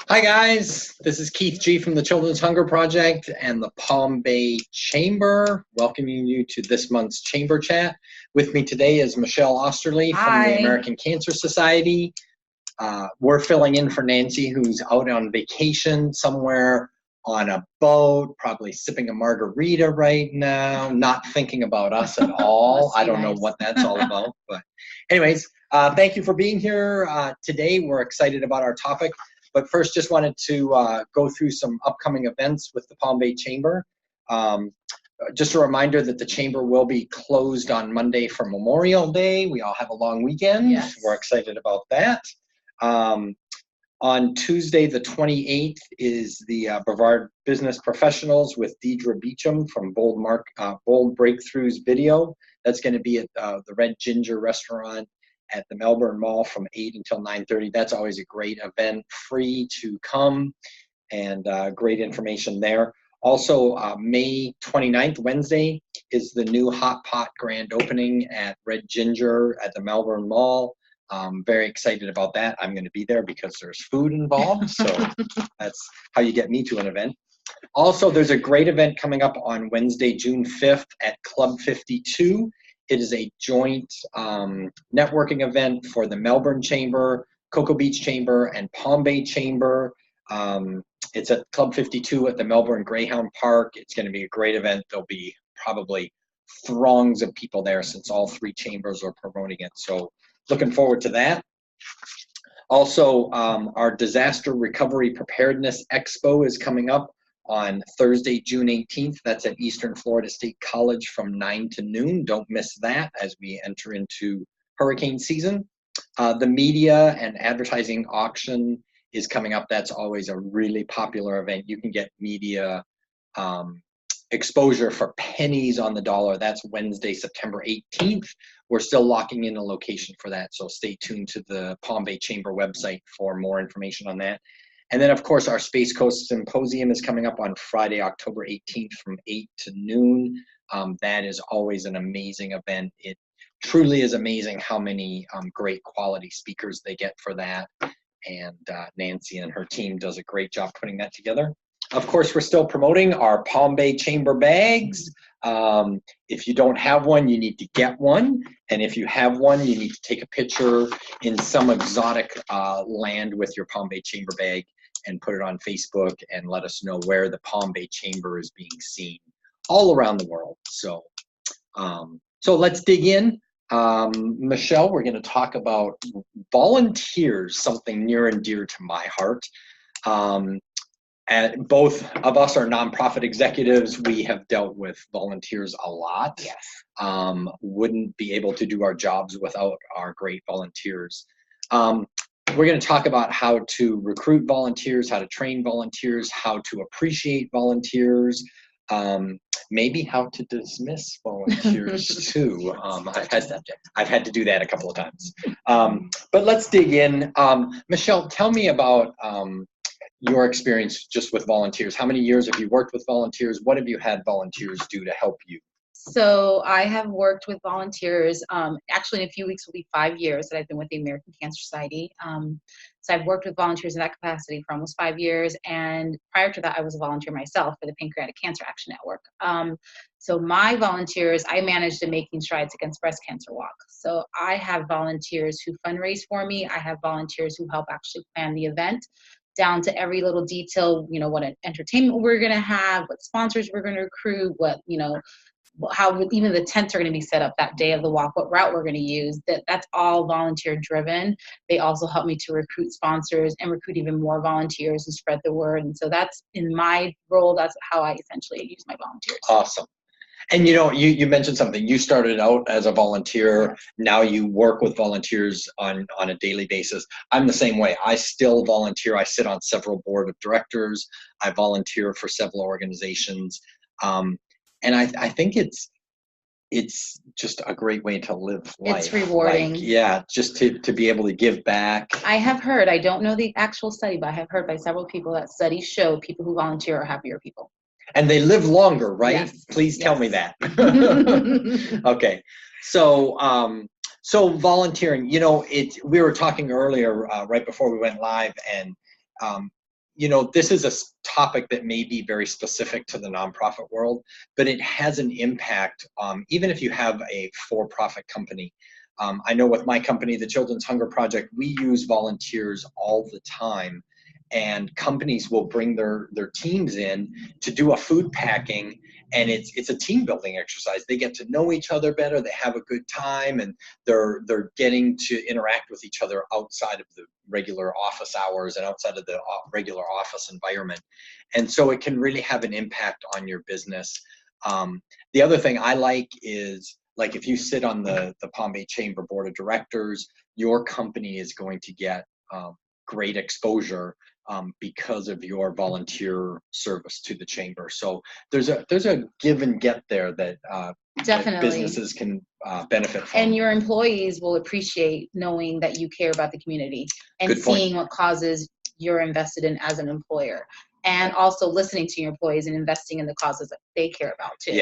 Hi guys, this is Keith G from the Children's Hunger Project and the Palm Bay Chamber, welcoming you to this month's Chamber Chat. With me today is Michelle Oesterle from the Hi. American Cancer Society. We're filling in for Nancy, who's out on vacation somewhere on a boat, probably sipping a margarita right now, not thinking about us at all. I don't know what that's all about, but anyways, thank you for being here today. We're excited about our topic. But first, just wanted to go through some upcoming events with the Palm Bay Chamber. Just a reminder that the Chamber will be closed on Monday for Memorial Day. We all have a long weekend. Yes. We're excited about that. On Tuesday, the 28th, is the Brevard Business Professionals with Deidre Beecham from Bold Breakthroughs Video. That's going to be at the Red Ginger Restaurant at the Melbourne Mall from 8 until 9:30. That's always a great event, free to come, and great information there. Also, May 29th, Wednesday, is the new Hot Pot grand opening at Red Ginger at the Melbourne Mall. Very excited about that. I'm going to be there because there's food involved, so that's how you get me to an event. Also, there's a great event coming up on Wednesday, June 5th at Club 52. It is a joint networking event for the Melbourne Chamber, Cocoa Beach Chamber, and Palm Bay Chamber. It's at Club 52 at the Melbourne Greyhound Park. It's going to be a great event. There'll be probably throngs of people there since all three chambers are promoting it. So looking forward to that. Also, our Disaster Recovery Preparedness Expo is coming up on Thursday, June 18th. That's at Eastern Florida State College from 9 to noon. Don't miss that as we enter into hurricane season. The media and advertising auction is coming up. That's always a really popular event. You can get media exposure for pennies on the dollar. That's Wednesday, September 18th. We're still locking in a location for that, so stay tuned to the Palm Bay Chamber website for more information on that. And then, of course, our Space Coast Symposium is coming up on Friday, October 18th from 8 to noon. That is always an amazing event. It truly is amazing how many great quality speakers they get for that. And Nancy and her team does a great job putting that together. Of course, we're still promoting our Palm Bay Chamber bags. If you don't have one, you need to get one. And if you have one, you need to take a picture in some exotic land with your Palm Bay Chamber bag and put it on Facebook and let us know where the Palm Bay Chamber is being seen all around the world. So, so let's dig in. Michelle, we're going to talk about volunteers, something near and dear to my heart. And both of us are nonprofit executives. We have dealt with volunteers a lot. Yes. Wouldn't be able to do our jobs without our great volunteers. We're going to talk about how to recruit volunteers, how to train volunteers, how to appreciate volunteers, maybe how to dismiss volunteers too. I've had to do that a couple of times. But let's dig in. Michelle, tell me about your experience just with volunteers. How many years have you worked with volunteers? What have you had volunteers do to help you? So I have worked with volunteers. Actually, in a few weeks will be 5 years that I've been with the American Cancer Society. So I've worked with volunteers in that capacity for almost 5 years. And prior to that, I was a volunteer myself for the Pancreatic Cancer Action Network. So my volunteers, I manage the Making Strides Against Breast Cancer Walk. So I have volunteers who fundraise for me. I have volunteers who help actually plan the event, down to every little detail, you know, what entertainment we're going to have, what sponsors we're going to recruit, what, you know, how even the tents are going to be set up that day of the walk, what route we're going to use. That's all volunteer driven. They also help me to recruit sponsors and recruit even more volunteers and spread the word. And so that's in my role, that's how I essentially use my volunteers. Awesome. And you know, you mentioned something. You started out as a volunteer. Yes. Now you work with volunteers on a daily basis. I'm the same way. I still volunteer. I sit on several board of directors. I volunteer for several organizations. And I think it's just a great way to live life. It's rewarding. Like, yeah, just to be able to give back. I have heard, I don't know the actual study, but I have heard by several people that studies show people who volunteer are happier people. And they live longer, right? Yes. Please tell me that. Okay. So, so volunteering, you know, we were talking earlier, right before we went live, and this is a topic that may be very specific to the nonprofit world, but it has an impact, even if you have a for-profit company. I know with my company, the Children's Hunger Project, we use volunteers all the time, and companies will bring their teams in to do a food packing, and it's a team building exercise. They get to know each other better, they have a good time, and they're getting to interact with each other outside of the regular office hours and outside of the regular office environment. And so it can really have an impact on your business. The other thing I like is, like, if you sit on the Palm Bay Chamber Board of Directors, your company is going to get great exposure because of your volunteer service to the chamber. So there's a give and get there that Definitely. that businesses can benefit from. And your employees will appreciate knowing that you care about the community and seeing what causes you're invested in as an employer, and also listening to your employees and investing in the causes that they care about too.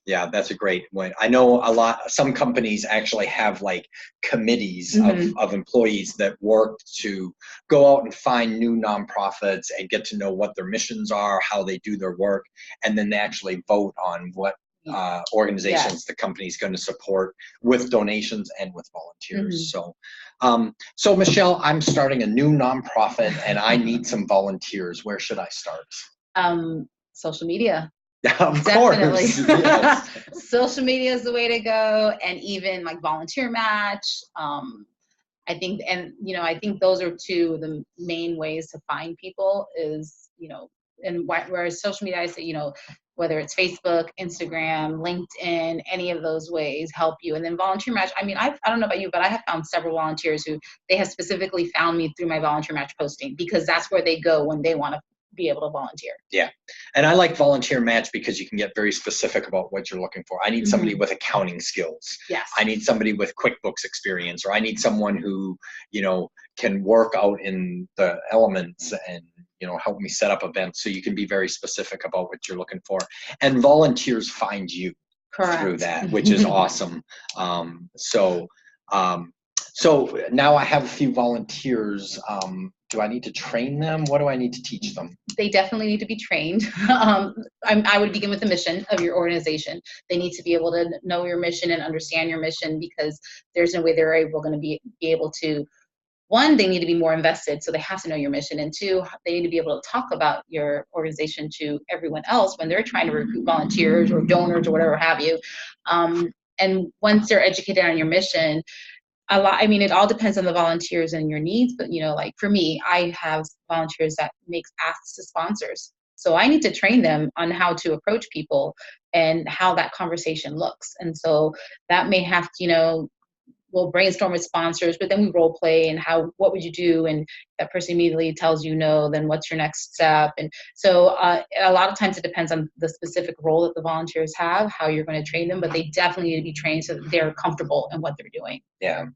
Yeah, that's a great one. I know some companies actually have like committees of employees that work to go out and find new nonprofits and get to know what their missions are, how they do their work, and then they actually vote on what organizations the company is going to support with donations and with volunteers. So Michelle, I'm starting a new nonprofit and I need some volunteers. Where should I start? Social media. Of Definitely. course. Yes. Social media is the way to go, and even like volunteer match. I think, and I think those are two of the main ways to find people is, and whereas social media, I say, whether it's Facebook, Instagram, LinkedIn, any of those ways help you. And then volunteer match. I mean, I don't know about you, but I have found several volunteers who they have specifically found me through my volunteer match posting, because that's where they go when they want to be able to volunteer. Yeah. And I like volunteer match because you can get very specific about what you're looking for. I need somebody with accounting skills. Yes. I need somebody with QuickBooks experience, or I need someone who, can work out in the elements and, help me set up events. So you can be very specific about what you're looking for. And volunteers find you through that, which is awesome. So now I have a few volunteers. Do I need to train them? What do I need to teach them? They definitely need to be trained. I would begin with the mission of your organization. They need to be able to know your mission and understand your mission, because there's no way they're going to be able to. One, they need to be more invested, so they have to know your mission. And two, they need to be able to talk about your organization to everyone else when they're trying to recruit volunteers or donors or whatever have you. And once they're educated on your mission, it all depends on the volunteers and your needs, but like for me, I have volunteers that make asks to sponsors. So I need to train them on how to approach people and how that conversation looks. And so that may have to, we'll brainstorm with sponsors, but then we role play and what would you do? And that person immediately tells you no, then what's your next step? And so a lot of times it depends on the specific role that the volunteers have, how you're going to train them, but they definitely need to be trained so that they're comfortable in what they're doing. Yeah.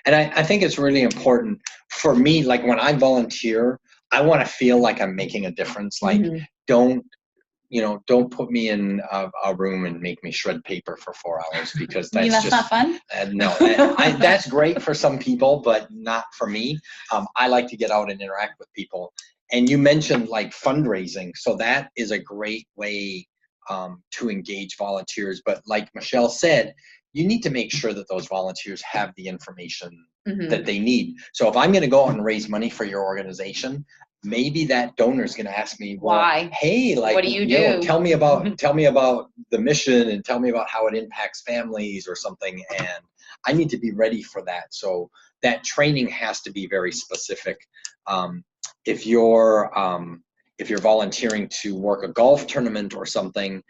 And I think it's really important for me, like when I volunteer, I want to feel like I'm making a difference. Like, don't put me in a room and make me shred paper for 4 hours, because that's not fun. No, that's great for some people, but not for me. I like to get out and interact with people. And you mentioned like fundraising, so that is a great way to engage volunteers. But like Michelle said, you need to make sure that those volunteers have the information that they need. So if I'm going to go out and raise money for your organization, maybe that donor is going to ask me, well, why? Hey, like, what do you do? Tell me about the mission, and tell me about how it impacts families or something. And I need to be ready for that. So that training has to be very specific. If you're volunteering to work a golf tournament or something,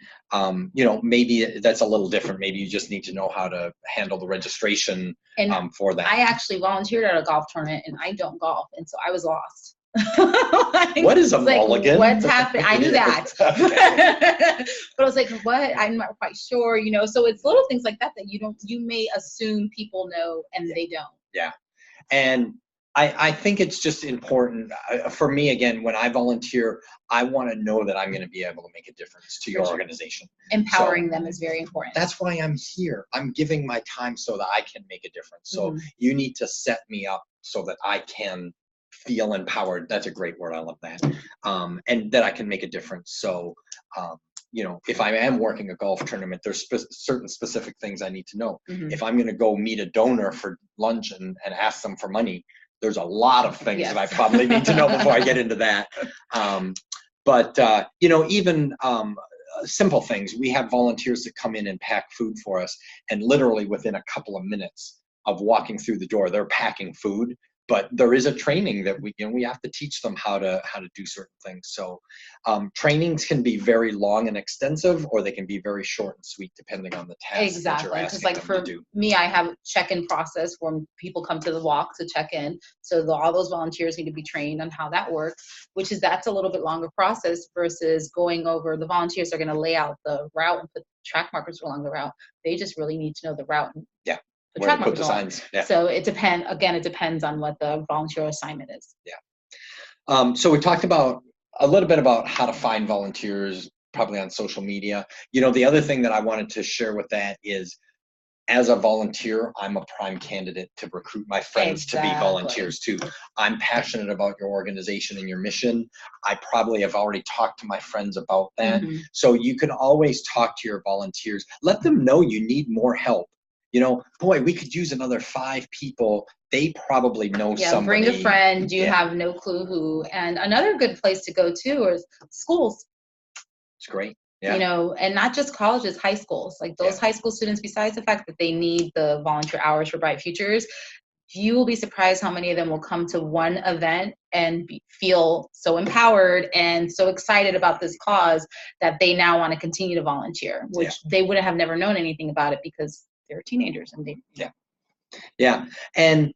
maybe that's a little different. Maybe you just need to know how to handle the registration for that. I actually volunteered at a golf tournament, and I don't golf, and so I was lost. What is a mulligan? What's happening? I knew that. But I was like, what? I'm not quite sure, so it's little things like that you may assume people know and they don't. Yeah. And I think it's just important for me, again, when I volunteer, I want to know that I'm going to be able to make a difference to your organization. Empowering them is very important. That's why I'm here. I'm giving my time so that I can make a difference. So you need to set me up so that I can feel empowered. That's a great word. I love that. And that I can make a difference. So, you know, if I am working a golf tournament, there's certain specific things I need to know. If I'm going to go meet a donor for lunch and ask them for money, there's a lot of things that I probably need to know before I get into that. But you know, even simple things. We have volunteers that come in and pack food for us, and literally within a couple of minutes of walking through the door, they're packing food. But there is a training that we have to teach them how to do certain things. So trainings can be very long and extensive, or they can be very short and sweet depending on the task that you're asking them to do. Me, I have a check-in process when people come to the walk to check in. So all those volunteers need to be trained on how that works, that's a little bit longer process versus going over. The volunteers are going to lay out the route and put track markers along the route. They just really need to know the route. Yeah. Where to put the signs. Yeah. So it depends on what the volunteer assignment is. Yeah. So we talked about a little bit about how to find volunteers, probably on social media. You know, the other thing that I wanted to share with that is, as a volunteer, I'm a prime candidate to recruit my friends to be volunteers too. I'm passionate about your organization and your mission. I probably have already talked to my friends about that. So you can always talk to your volunteers. Let them know you need more help. You know, boy, we could use another 5 people. They probably know somebody. Bring a friend. You have no clue who. And another good place to go to is schools. It's great. Yeah. You know, and not just colleges, high schools. Like those high school students, besides the fact that they need the volunteer hours for Bright Futures, you will be surprised how many of them will come to one event and feel so empowered and so excited about this cause that they now want to continue to volunteer, which they would have never known anything about it because they're teenagers and they. Yeah. And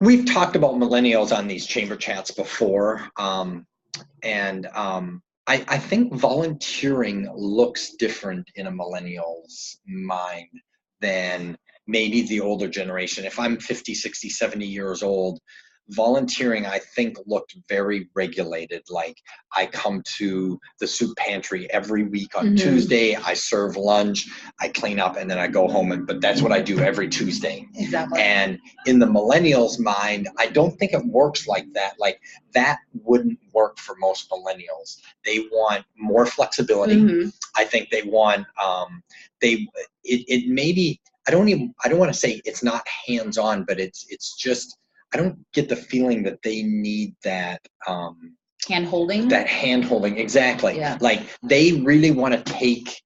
we've talked about millennials on these chamber chats before. I think volunteering looks different in a millennial's mind than maybe the older generation. If I'm 50, 60, 70 years old, volunteering, I think, looked very regulated. Like, I come to the soup pantry every week on Tuesday, I serve lunch, I clean up, and then I go home. But that's what I do every Tuesday. Exactly. And in the millennials' mind, I don't think it works like that. Like, that wouldn't work for most millennials. They want more flexibility. I think they want, it maybe, I don't want to say it's not hands-on, but it's just, I don't get the feeling that they need that hand-holding. That hand-holding, exactly. Yeah. Like, they really want to take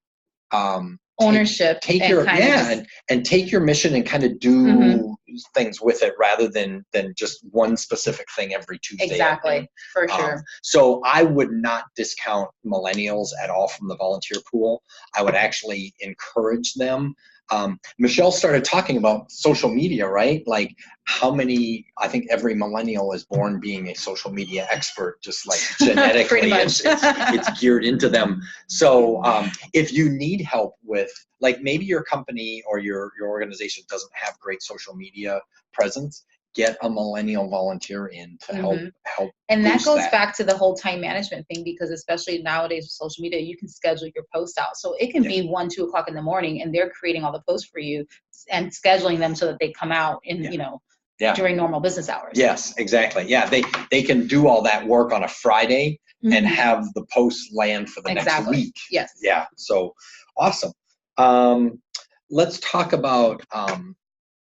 ownership, take your and take your mission and kind of do things with it rather than just one specific thing every Tuesday. Exactly, for sure. So I would not discount millennials at all from the volunteer pool. I would actually encourage them. Michelle started talking about social media, right? Like, how many, I think every millennial is born being a social media expert, just like genetically it's geared into them. So if you need help with, like, maybe your company or your organization doesn't have great social media presence, get a millennial volunteer in to help. And that goes back to the whole time management thing, because especially nowadays with social media, you can schedule your posts out. So it can be 1, 2 o'clock in the morning and they're creating all the posts for you and scheduling them so that they come out in, you know, during normal business hours. Yes, exactly. Yeah, they can do all that work on a Friday and have the posts land for the next week. Yes. Yeah, so awesome. Let's talk about,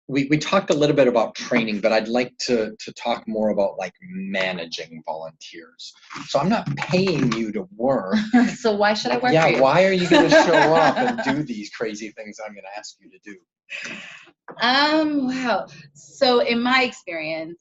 we talked a little bit about training, but I'd like to talk more about, like, managing volunteers. So I'm not paying you to work. So why should I work for you? Yeah, why are you going to show up and do these crazy things I'm going to ask you to do? Wow. So in my experience,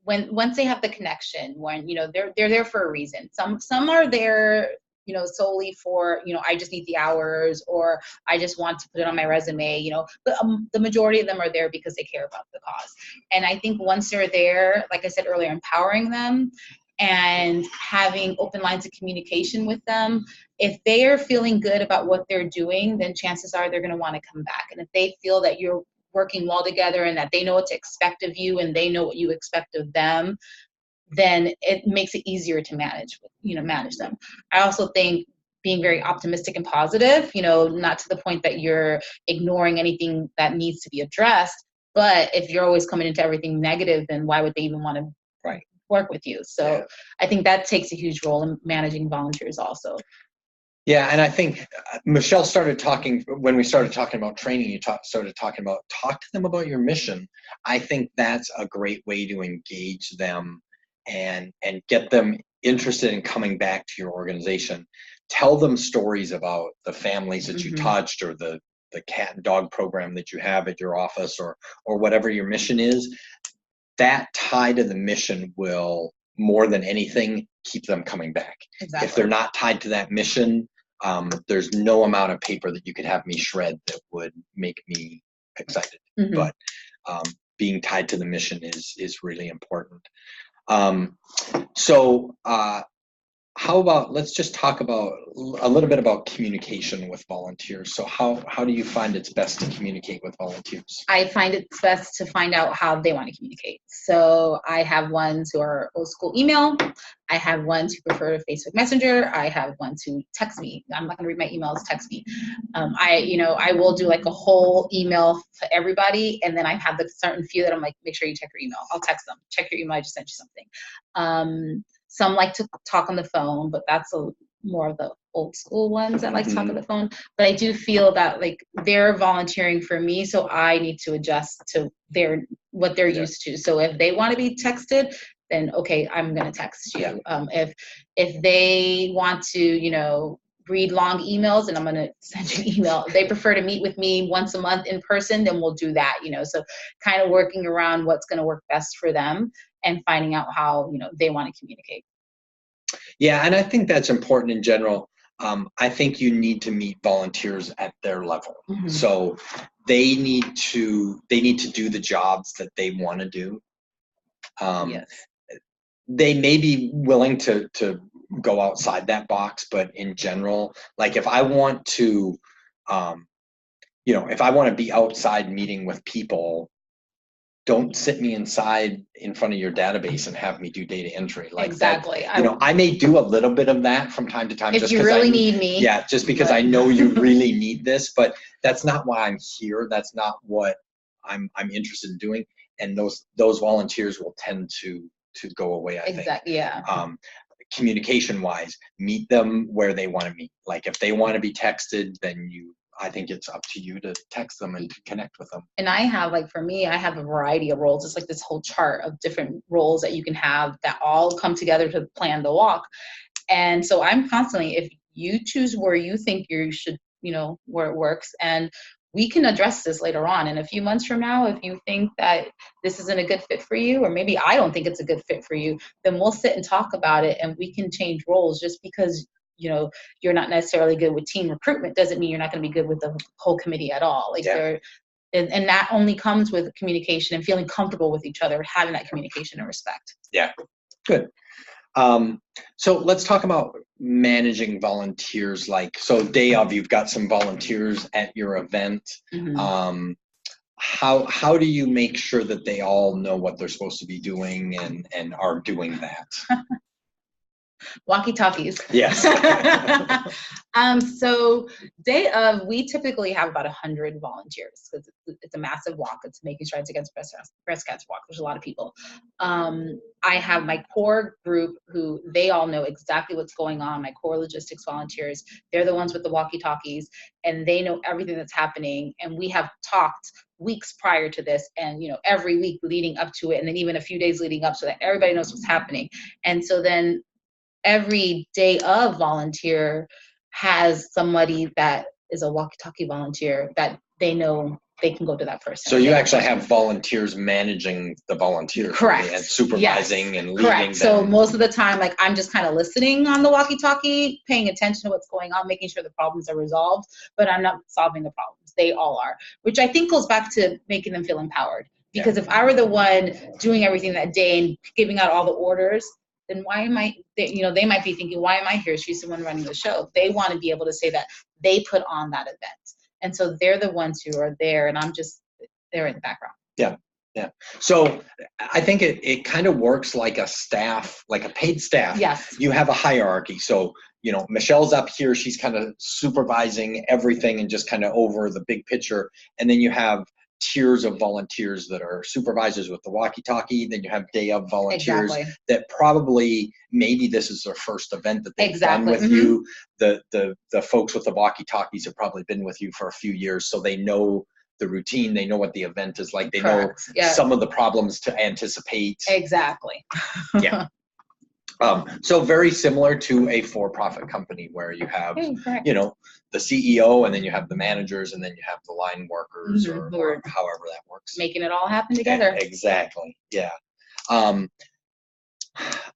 once they have the connection, when, you know, they're there for a reason. Some are there, you know, solely for, you know, I just need the hours, or I just want to put it on my resume, you know, but the majority of them are there because they care about the cause. And I think once they're there, like I said earlier, empowering them and having open lines of communication with them, if they are feeling good about what they're doing, then chances are they're going to want to come back. And if they feel that you're working well together and that they know what to expect of you and they know what you expect of them, then it makes it easier to manage them. I also think being very optimistic and positive, you know, not to the point that you're ignoring anything that needs to be addressed, but if you're always coming into everything negative, then why would they even want to work with you. So I think that takes a huge role in managing volunteers also. Yeah, and I think Michelle started talking, when we started talking about training, you started talking about, talk to them about your mission. I think that's a great way to engage them and get them interested in coming back to your organization. Tell them stories about the families that you touched, or the cat and dog program that you have at your office, or whatever your mission is. That tie to the mission will, more than anything, keep them coming back. Exactly. If they're not tied to that mission, there's no amount of paper that you could have me shred that would make me excited. But being tied to the mission is really important. So how about, let's just talk about a little bit about communication with volunteers. So how do you find it's best to communicate with volunteers? I find it's best to find out how they want to communicate. So I have ones who are old school email. I have ones who prefer Facebook Messenger. I have ones who text me. I'm not going to read my emails, text me. I will do like a whole email for everybody. And then I have the certain few that I'm like, make sure you check your email. I'll text them. Check your email. I just sent you something. Some like to talk on the phone, but that's more of the old school ones that like to talk on the phone. But I do feel that like they're volunteering for me, so I need to adjust to what they're used to. So if they want to be texted, then okay, I'm gonna text you. If they want to, read long emails, and I'm gonna send you an email. If they prefer to meet with me once a month in person, then we'll do that. So kind of working around what's gonna work best for them and finding out how they want to communicate. Yeah, and I think that's important in general. I think you need to meet volunteers at their level. So they need to do the jobs that they want to do. They may be willing to go outside that box, but in general, like if I want to, if I want to be outside meeting with people, don't sit me inside in front of your database and have me do data entry like exactly. That. I may do a little bit of that from time to time. If you really need me. Yeah, just because I know you really need this, but that's not why I'm here. That's not what I'm interested in doing. And those volunteers will tend to go away, I think. Exactly, yeah. Communication wise, meet them where they want to meet. Like if they want to be texted, then I think it's up to you to text them and to connect with them. And I have, for me, I have a variety of roles. It's like this whole chart of different roles that you can have that all come together to plan the walk. And so I'm constantly, if you choose where you think you should, where it works, and we can address this later on in a few months from now. If you think that this isn't a good fit for you, or maybe I don't think it's a good fit for you, then we'll sit and talk about it, and we can change roles. Just because you're not necessarily good with team recruitment doesn't mean you're not going to be good with the whole committee at all. And that only comes with communication and feeling comfortable with each other, having that communication and respect. Yeah, good. So let's talk about managing volunteers. So day of, you've got some volunteers at your event. How do you make sure that they all know what they're supposed to be doing and are doing that? Walkie-talkies. Yes. So day of, we typically have about 100 volunteers because it's a massive walk. It's Making Strides Against Breast Cancer Walk. There's a lot of people. I have my core group who they all know exactly what's going on. My core logistics volunteers, they're the ones with the walkie-talkies, and they know everything that's happening. And we have talked weeks prior to this, and every week leading up to it, and then even a few days leading up, so that everybody knows what's happening. And so then every day of volunteer has somebody that is a walkie-talkie volunteer that they know they can go to that person. So you actually have volunteers managing the volunteers. Correct. And supervising and leading Correct. them. So most of the time, I'm just kind of listening on the walkie-talkie, paying attention to what's going on, making sure the problems are resolved, but I'm not solving the problems. They all are, which I think goes back to making them feel empowered. Because if I were the one doing everything that day and giving out all the orders, then why am I, they might be thinking, why am I here? She's the one running the show. They want to be able to say that they put on that event. And so they're the ones who are there, and I'm just there in the background. Yeah. Yeah. So I think it kind of works like a staff, like a paid staff. Yes. You have a hierarchy. So, Michelle's up here. She's kind of supervising everything and just kind of over the big picture. And then you have tiers of volunteers that are supervisors with the walkie-talkie. Then you have day of volunteers that probably maybe this is their first event that they've done with you. The folks with the walkie-talkies have probably been with you for a few years, so they know the routine. They know what the event is like. They know some of the problems to anticipate. Exactly. Yeah. So very similar to a for-profit company where you have, you know, the CEO, and then you have the managers, and then you have the line workers, or however that works. Making it all happen together. Exactly. Yeah.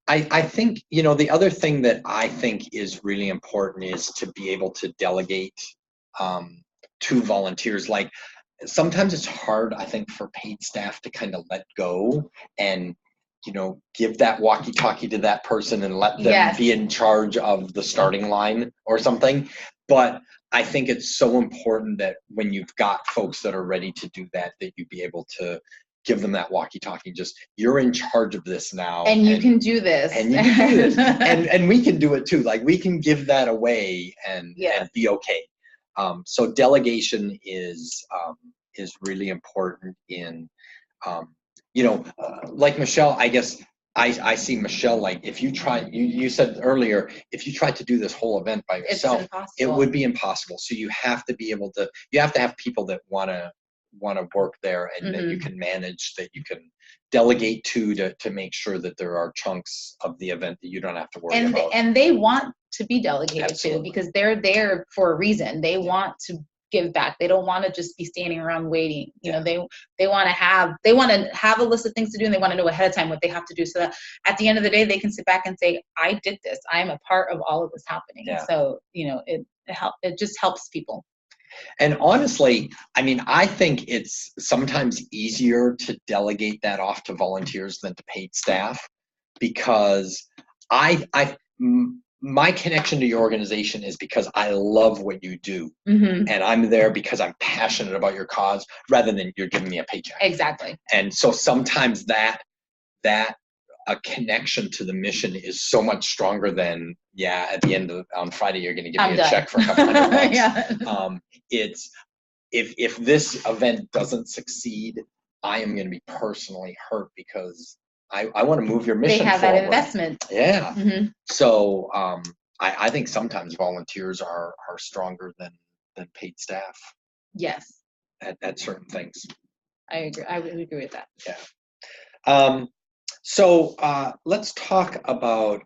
I think, you know, the other thing that I think is really important is to be able to delegate to volunteers. Like, sometimes it's hard, I think, for paid staff to kind of let go and, you know, give that walkie-talkie to that person and let them be in charge of the starting line or something. But I think it's so important that when you've got folks that are ready to do that, that you be able to give them that walkie-talkie. Just, you're in charge of this now, and you can do this, and you can do this, and we can do it too. Like, we can give that away and be okay. So delegation is really important in, you know, like Michelle, I guess I see Michelle, like, if you try, you said earlier, if you tried to do this whole event by yourself, it would be impossible. So you have to be able to, you have to have people that want to work there, and that you can manage, that you can delegate to make sure that there are chunks of the event that you don't have to worry about. And they want to be delegated to, because they're there for a reason. They want to give back. They don't want to just be standing around waiting. You know, they want to have a list of things to do, and they want to know ahead of time what they have to do, so that at the end of the day they can sit back and say, I did this. I am a part of all of this happening. So, you know, it just helps people. And honestly, I mean, I think it's sometimes easier to delegate that off to volunteers than to paid staff, because my connection to your organization is because I love what you do, and I'm there because I'm passionate about your cause, rather than you're giving me a paycheck. Exactly. And so sometimes that a connection to the mission is so much stronger than, at the end on Friday you're going to give me a check for a couple $100. It's if this event doesn't succeed, I am going to be personally hurt, because I want to move your mission forward. They have that investment. Yeah. So I think sometimes volunteers are stronger than paid staff. Yes. At certain things. I agree. I would agree with that. Yeah. So let's talk about,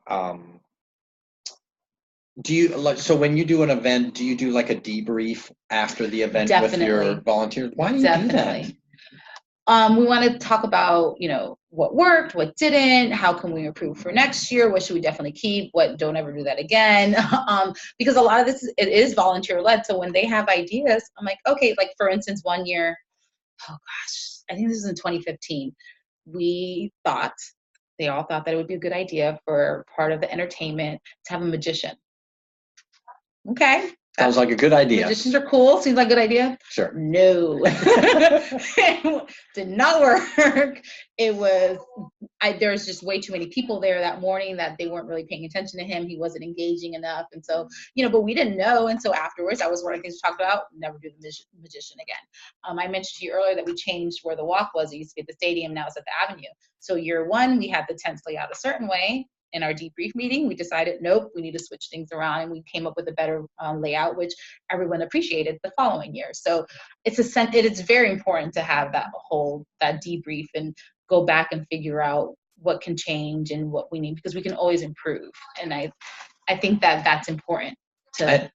so when you do an event, do you do like a debrief after the event with your volunteers? Why do you do that? We want to talk about, you know, what worked, what didn't, how can we improve for next year, what should we definitely keep, what don't ever do that again. Because a lot of this it is volunteer led. So when they have ideas, I'm like, okay, like for instance, one year, oh gosh, I think this was in 2015. They all thought that it would be a good idea for part of the entertainment to have a magician. Okay. Sounds like a good idea. Magicians are cool. Seems like a good idea. Sure. No. It did not work. It was, there was just way too many people there that morning that they weren't really paying attention to him. He wasn't engaging enough. And so, you know, but we didn't know. And so afterwards, that was one of the things we talked about, never do the magician again. I mentioned to you earlier that we changed where the walk was. It used to be at the stadium. Now it's at the Avenue. So year one, we had the tents laid out a certain way. In our debrief meeting, we decided, nope, we need to switch things around, and we came up with a better layout, which everyone appreciated the following year. So it is very important to have that debrief and go back and figure out what can change and what we need, because we can always improve. And I think that that's important to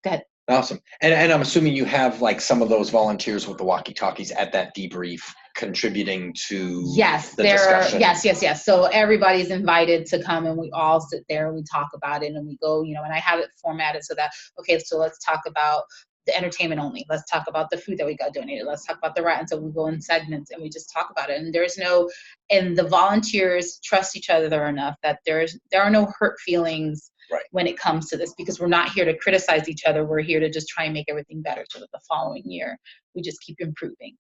go ahead. Awesome. And I'm assuming you have like some of those volunteers with the walkie-talkies at that debrief contributing to the discussion. Yes. So everybody's invited to come, and we all sit there and we talk about it, and we go, you know, and I have it formatted so that, okay, so let's talk about the entertainment only. Let's talk about the food that we got donated. Let's talk about the ride. And so we go in segments and we just talk about it. And the volunteers trust each other enough that there are no hurt feelings when it comes to this, because we're not here to criticize each other. We're here to just try and make everything better so that the following year we just keep improving.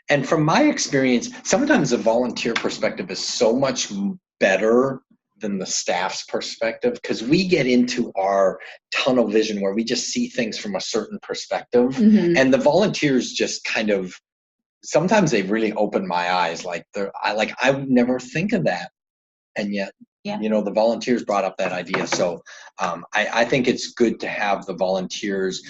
And from my experience, sometimes the volunteer perspective is so much better than the staff's perspective, because we get into our tunnel vision where we just see things from a certain perspective, and the volunteers just kind of sometimes they really open my eyes. Like I would never think of that, and yet, Yeah. you know, the volunteers brought up that idea. So I think it's good to have the volunteers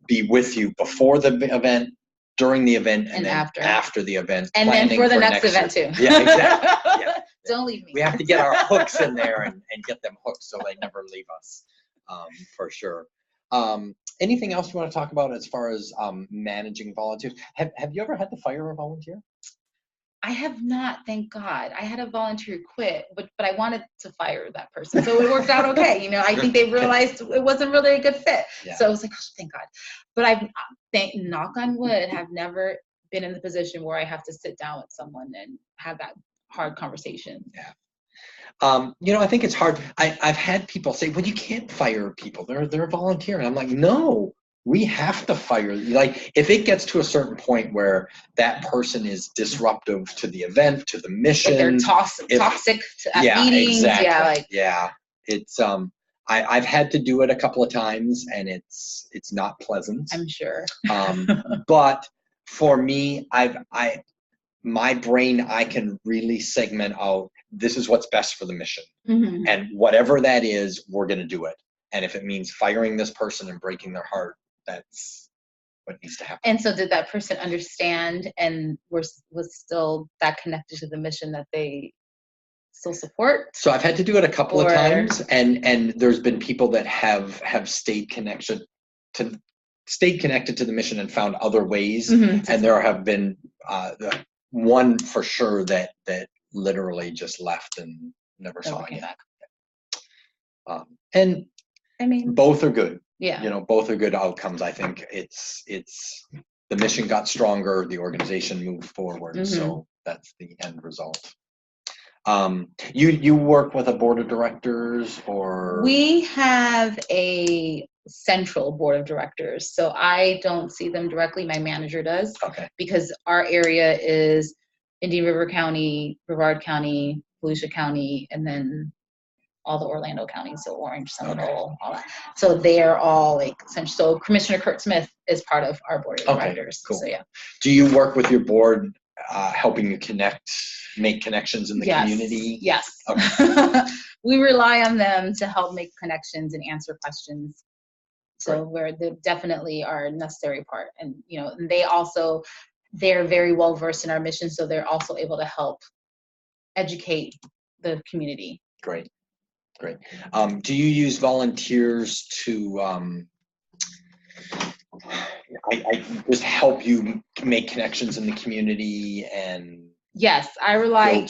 be with you before the event, during the event, and then after the event, and then for the next event year. too. Yeah, exactly. Yeah. Don't leave me. We have to get our hooks in there and get them hooked so they never leave us, for sure. Anything else you want to talk about as far as managing volunteers? Have you ever had to fire a volunteer? I have not, thank God. I had a volunteer quit, but I wanted to fire that person, so it worked out okay. You know, I think they realized it wasn't really a good fit. Yeah. So I was like, oh, thank God. But knock on wood, have never been in the position where I have to sit down with someone and have that hard conversation. Yeah. You know, I think it's hard. I've had people say, well, you can't fire people. They're a volunteer. And I'm like, no, we have to fire. Like, if it gets to a certain point where that person is disruptive to the event, to the mission. Like they're toxic at meetings. Exactly. Yeah, like. Yeah. It's, I've had to do it a couple of times, and it's not pleasant. I'm sure. But for me, my brain, I can really segment out, this is what's best for the mission. Mm-hmm. And whatever that is, we're going to do it. And if it means firing this person and breaking their heart, that's what needs to happen. And so did that person understand and was still that connected to the mission that they still support? So I've had to do it a couple of times, and there's been people that have stayed connected to the mission and found other ways. Mm-hmm. And there have been one for sure that literally just left and never saw again. And I mean, both are good. Yeah. You know, both are good outcomes. I think it's the mission got stronger, the organization moved forward. Mm-hmm. So that's the end result. You work with a board of directors, or? We have a central board of directors, so I don't see them directly. My manager does. Okay. Because our area is Indian River County, Brevard County, Volusia County, and then all the Orlando counties, so Orange, Seminole, all that. So they are all like essentially. So Commissioner Kurt Smith is part of our board of directors. Cool. So yeah. Do you work with your board, helping you make connections in the community? Yes. Okay. We rely on them to help make connections and answer questions. So they definitely are a necessary part. And, you know, and they're very well versed in our mission. So they're also able to help educate the community. Great. Do you use volunteers to just help you make connections in the community? And yes, I rely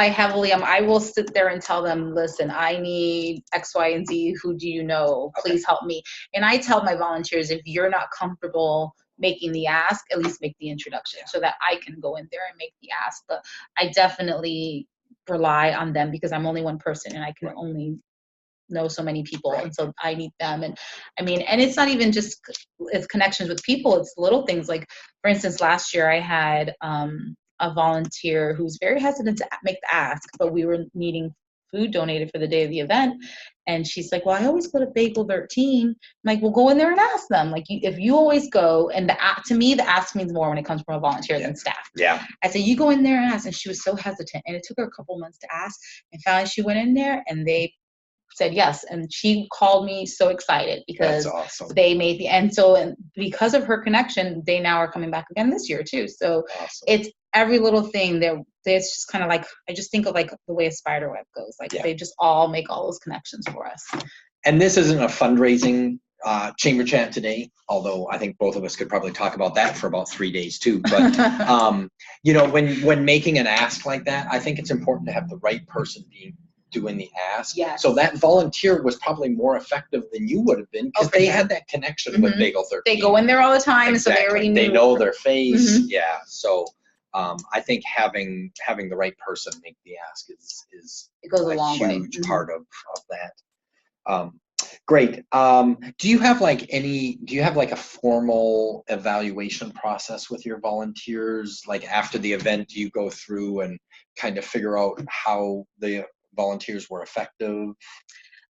heavily on. I will sit there and tell them, listen, I need X, Y, and Z. Who do you know? Please help me. And I tell my volunteers, if you're not comfortable making the ask, at least make the introduction so that I can go in there and make the ask. But I definitely rely on them because I'm only one person and I can only know so many people. And so I need them. And I mean, and it's not even just it's connections with people. It's little things like, for instance, last year I had a volunteer who's very hesitant to make the ask, but we were needing food donated for the day of the event. And she's like, well, I always go to Bagel 13. I'm like, well, go in there and ask them. Like, if you always go, and to me, the ask means more when it comes from a volunteer than staff. Yeah. I said, you go in there and ask. And she was so hesitant. And it took her a couple months to ask. And finally she went in there and they said yes. And she called me so excited because they made the end. So, and because of her connection, they now are coming back again this year too. So it's every little thing there. It's just kind of like, I just think of like the way a spider web goes. Like they just all make all those connections for us. And this isn't a fundraising chamber chat today, although I think both of us could probably talk about that for about 3 days too. But you know, when making an ask like that, I think it's important to have the right person doing the ask. Yes. So that volunteer was probably more effective than you would have been because they had that connection with Bagel 13. They go in there all the time, so they already They know their face. Yeah. So I think having the right person make the ask is it goes a long way. Huge part of that. Great. Do you have like a formal evaluation process with your volunteers? Like after the event, do you go through and kind of figure out how the volunteers were effective?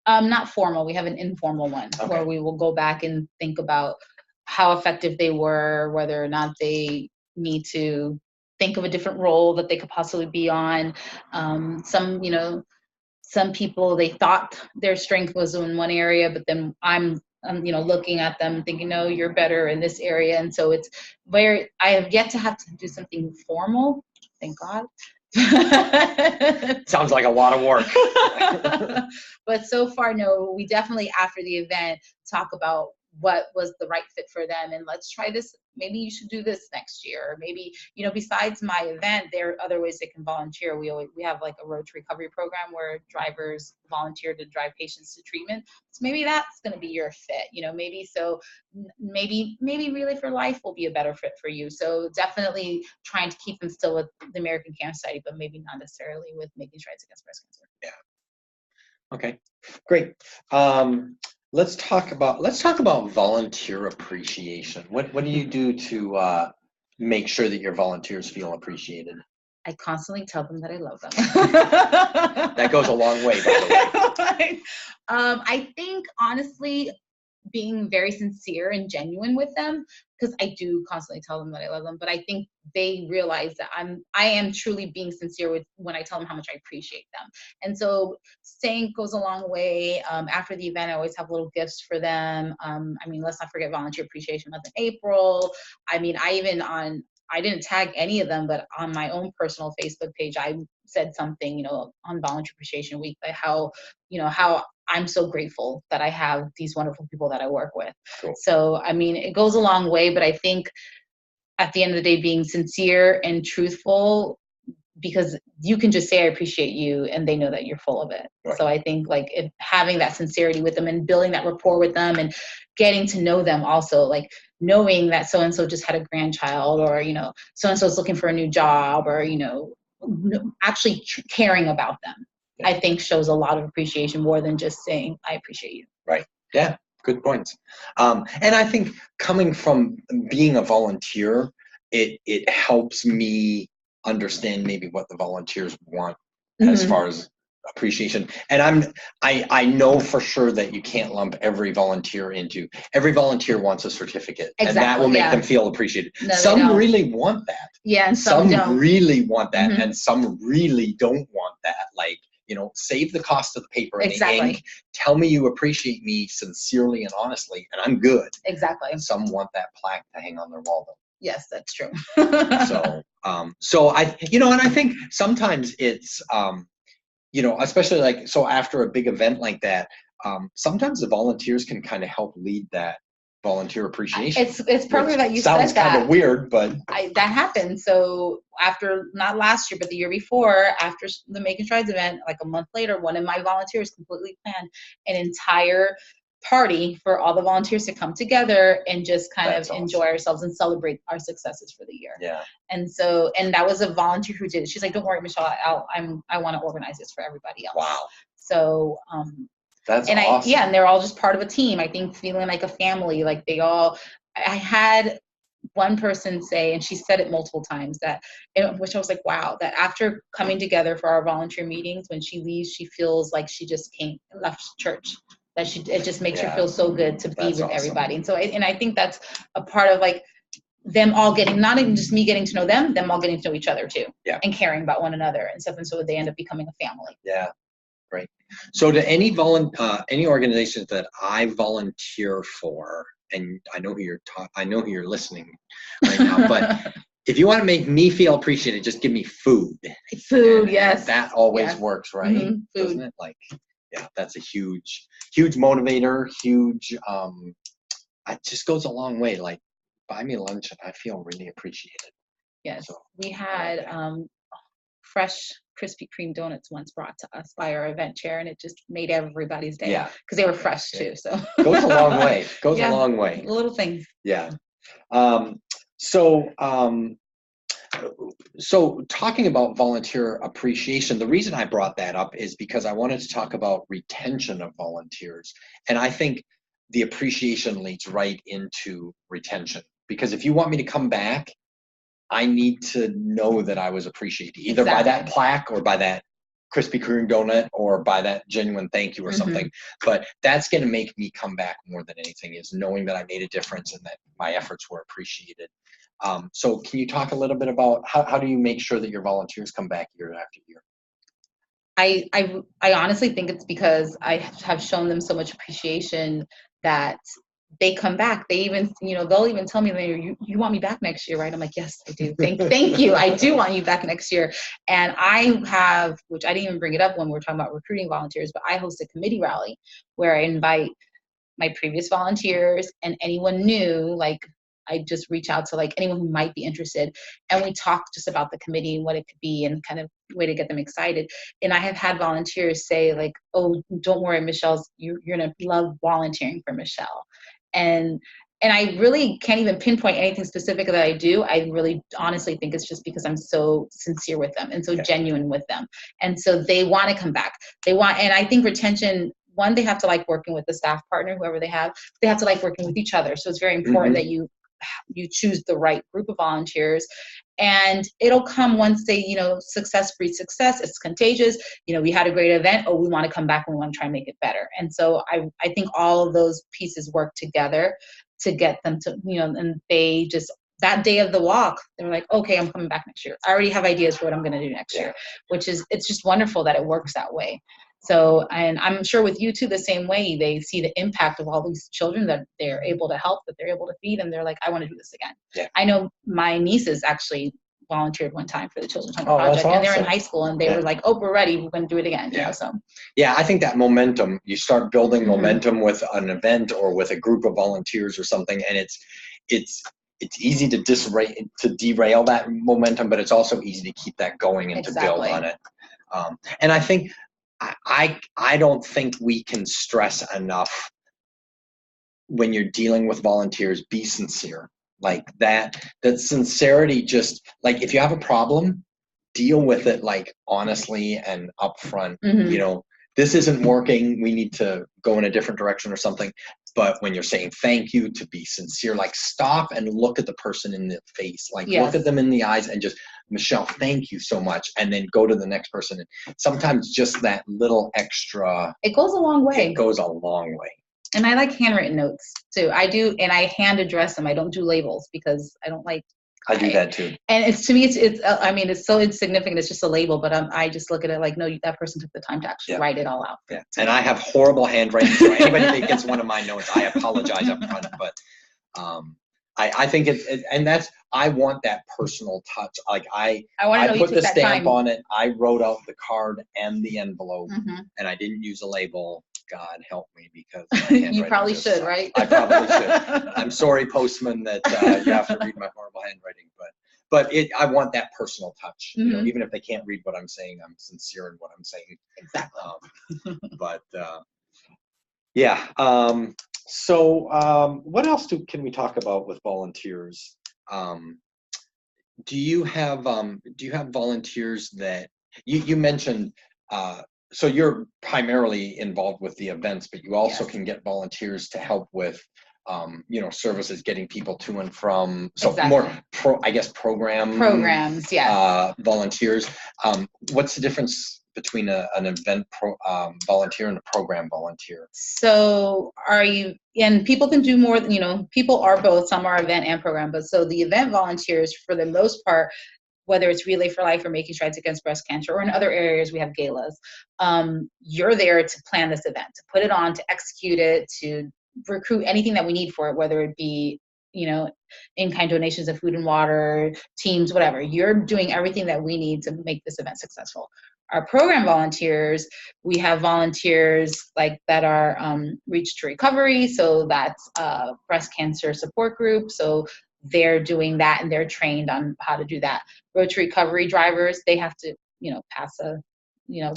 Not formal. We have an informal one where we will go back and think about how effective they were, whether or not they me to think of a different role that they could possibly be on. Some people, they thought their strength was in one area, but then I'm looking at them thinking, no, you're better in this area. And so it's where I have yet to have to do something formal, thank God. Sounds like a lot of work. But so far, no, we definitely, after the event, talk about what was the right fit for them, and let's try this. Maybe you should do this next year. Or maybe, besides my event, there are other ways they can volunteer. We have like a road to recovery program where drivers volunteer to drive patients to treatment. So maybe that's going to be your fit, maybe Relay for Life will be a better fit for you. So definitely trying to keep them still with the American Cancer Society, but maybe not necessarily with Making Strides Against Breast Cancer. Yeah. Okay, great. Let's talk about volunteer appreciation. What do you do to make sure that your volunteers feel appreciated? I constantly tell them that I love them. That goes a long way, by the way. I think, honestly, being very sincere and genuine with them, because I do constantly tell them that I love them, but I think they realize that I am truly being sincere when I tell them how much I appreciate them. And so saying goes a long way. After the event, I always have little gifts for them. Let's not forget Volunteer Appreciation Month in April. I didn't tag any of them, but on my own personal Facebook page, I said something, on Volunteer Appreciation Week, like how I'm so grateful that I have these wonderful people that I work with. Cool. So, it goes a long way, but I think at the end of the day, being sincere and truthful, because you can just say, I appreciate you, and they know that you're full of it. Right. So I think having that sincerity with them and building that rapport with them and getting to know them also, like knowing that so-and-so just had a grandchild, or, so-and-so is looking for a new job, or, actually caring about them. Yeah. I think shows a lot of appreciation, more than just saying, I appreciate you. Right. Yeah. Good points. And I think coming from being a volunteer, it helps me understand maybe what the volunteers want as far as appreciation. And I know for sure that you can't lump every volunteer wants a certificate. Exactly, and that will make them feel appreciated. No, some really want that. Yeah, and some don't. Really want that, and some really don't want that. Like, save the cost of the paper and the ink. Tell me you appreciate me sincerely and honestly, and I'm good. Exactly. And some want that plaque to hang on their wall, though. Yes, that's true. So and I think sometimes it's, especially after a big event like that, sometimes the volunteers can kind of help lead that volunteer appreciation. It's perfect that you said that. Sounds kind of weird, but that happened. So after, not last year, but the year before, after the Making Strides event, like a month later, one of my volunteers completely planned an entire party for all the volunteers to come together and just kind of enjoy ourselves and celebrate our successes for the year. Yeah. And that was a volunteer who did it. She's like, don't worry, Michelle, I want to organize this for everybody else. Wow. So, that's awesome. And they're all just part of a team. I think feeling like a family, like I had one person say, and she said it multiple times, which I was like, wow, that after coming together for our volunteer meetings, when she leaves, she feels like she just left church. It just makes her feel so good to be with everybody. And so, I think that's a part of them all getting, not even just me getting to know them all getting to know each other too. Yeah. And caring about one another and stuff. And so they end up becoming a family. Yeah. Great. So to any organizations that I volunteer for, and I know who you're listening right now, but if you want to make me feel appreciated, just give me food. Food, yes. That always works, right? Mm-hmm. Food. Doesn't it? Yeah, that's a huge motivator, huge, it just goes a long way. Like, buy me lunch and I feel really appreciated. Yes. So, we had fresh Krispy Kreme donuts once brought to us by our event chair, and it just made everybody's day. Yeah. Because they were fresh too. So goes a long way. Goes a long way. Little things. Yeah. So talking about volunteer appreciation, the reason I brought that up is because I wanted to talk about retention of volunteers. And I think the appreciation leads right into retention. Because if you want me to come back, I need to know that I was appreciated, either by that plaque or by that Krispy Kreme donut or by that genuine thank you or something. But that's going to make me come back more than anything, is knowing that I made a difference and that my efforts were appreciated. So can you talk a little bit about how do you make sure that your volunteers come back year after year? I honestly think it's because I have shown them so much appreciation that they come back. They even, they'll even tell me later, you want me back next year, right? I'm like, yes, I do. Thank you. I do want you back next year. And I have, which I didn't even bring it up when we were talking about recruiting volunteers, but I host a committee rally where I invite my previous volunteers and anyone new. Like, I just reach out to like anyone who might be interested, and we talk just about the committee and what it could be and kind of way to get them excited. And I have had volunteers say like, oh, don't worry, you're gonna love volunteering for Michelle. And I really can't even pinpoint anything specific that I do. I really honestly think it's just because I'm so sincere with them and so genuine with them. And so they want to come back. And I think retention, one, they have to like working with the staff partner, whoever they have to like working with each other. So it's very important that you choose the right group of volunteers, and it'll come once they, success breeds success. It's contagious. We had a great event. Oh, we want to come back and we want to try and make it better. And so I think all of those pieces work together to get them to, and they just, that day of the walk, they're like, okay, I'm coming back next year. I already have ideas for what I'm going to do next year, it's just wonderful that it works that way. So, and I'm sure with you too, the same way, they see the impact of all these children that they're able to help, that they're able to feed, and they're like, I want to do this again. Yeah. I know my nieces actually volunteered one time for the Children's Hunger Project, and they're in high school, and they were like, oh, we're ready, we're going to do it again. So yeah, I think that momentum, you start building momentum with an event or with a group of volunteers or something, and it's easy to derail that momentum, but it's also easy to keep that going and to build on it. And I think I don't think we can stress enough, when you're dealing with volunteers, be sincere. Like that sincerity, just like if you have a problem, deal with it like honestly and upfront. This isn't working, we need to go in a different direction or something. But when you're saying thank you, to be sincere, like stop and look at the person in the face, like look at them in the eyes and just, Michelle, thank you so much. And then go to the next person. And sometimes just that little extra, it goes a long way. It goes a long way. And I like handwritten notes too. I do, and I hand address them. I don't do labels because I don't like. I do that too. And to me, it's so insignificant. It's just a label, but I just look at it like, no, that person took the time to actually write it all out. Yeah. And I have horrible handwriting, so anybody that gets one of my notes, I apologize up front. But I think I want that personal touch. Like I put the stamp on it. I wrote out the card and the envelope, and I didn't use a label. God help me, because you probably should, right? I probably should. I'm sorry, postman, that you have to read my horrible handwriting, but I want that personal touch. Even if they can't read what I'm saying, I'm sincere in what I'm saying. Exactly. Yeah. So what else can we talk about with volunteers? Do you have volunteers that you mentioned? So you're primarily involved with the events, but you also can get volunteers to help with, services, getting people to and from. So more programs. Yeah. Volunteers. What's the difference between an event volunteer and a program volunteer? So and people can do more, people are both, some are event and program, but so the event volunteers, for the most part, whether it's Relay for Life or Making Strides Against Breast Cancer, or in other areas we have galas, you're there to plan this event, to put it on, to execute it, to recruit anything that we need for it, whether it be, in-kind donations of food and water, teams, whatever. You're doing everything that we need to make this event successful. Our program volunteers, we have volunteers like that are Reach to Recovery, so that's breast cancer support group. So they're doing that and they're trained on how to do that. Road to Recovery drivers, they have to, pass a,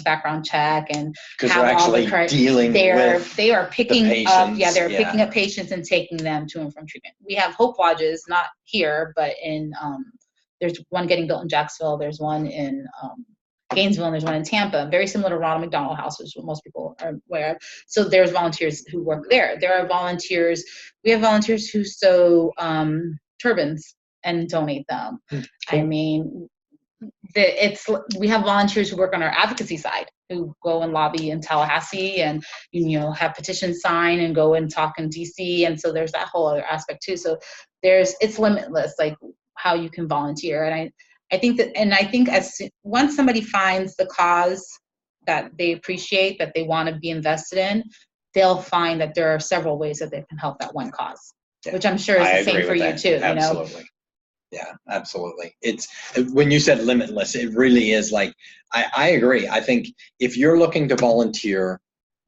background check, and because they're actually dealing with they are picking the up, patients. Picking up patients and taking them to and from treatment. We have Hope Lodges, not here, but in there's one getting built in Jacksonville, there's one in Gainesville, and there's one in Tampa, very similar to Ronald McDonald House, which most people are aware of. So there's volunteers who work there. There are volunteers, we have volunteers who sew turbans and donate them. Cool. I mean, we have volunteers who work on our advocacy side, who go and lobby in Tallahassee and have petitions signed and go and talk in DC, and so there's that whole other aspect too. So it's limitless. Like, how you can volunteer. And I think that, and I think once somebody finds the cause that they appreciate, that they want to be invested in, they'll find that there are several ways that they can help that one cause, which I'm sure is the same for you too. Absolutely. Yeah, absolutely. It's, when you said limitless, it really is like, I agree. I think if you're looking to volunteer,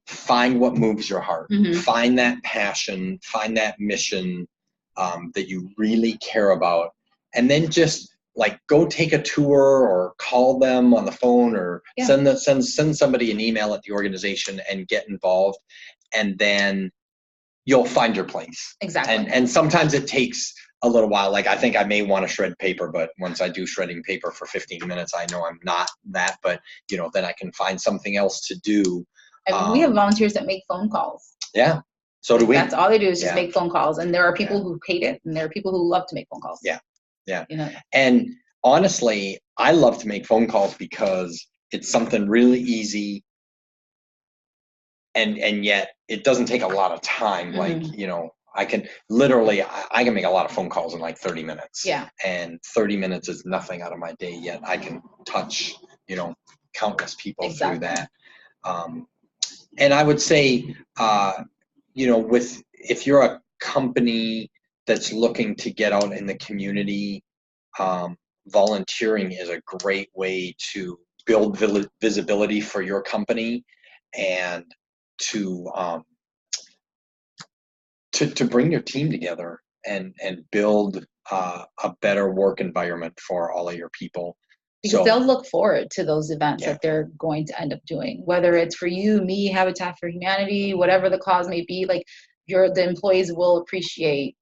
find what moves your heart, find that passion, find that mission that you really care about, and then just like go take a tour or call them on the phone or send somebody an email at the organization and get involved, and then you'll find your place. Exactly. And sometimes it takes a little while. Like I think I may want to shred paper, but once I do shredding paper for 15 minutes, I know I'm not that, but then I can find something else to do. We have volunteers that make phone calls. Yeah. So do we. That's all they do is just make phone calls. And there are people who hate it, and there are people who love to make phone calls. Yeah. Yeah. And honestly, I love to make phone calls because it's something really easy. And yet it doesn't take a lot of time. Like, I can literally, I can make a lot of phone calls in like 30 minutes. Yeah. And 30 minutes is nothing out of my day, yet I can touch, countless people through that. And I would say, if you're a company that's looking to get out in the community, volunteering is a great way to build visibility for your company and to bring your team together and build a better work environment for all of your people. Because they'll look forward to those events that they're going to end up doing, whether it's for you, me, Habitat for Humanity, whatever the cause may be. Like the employees will appreciate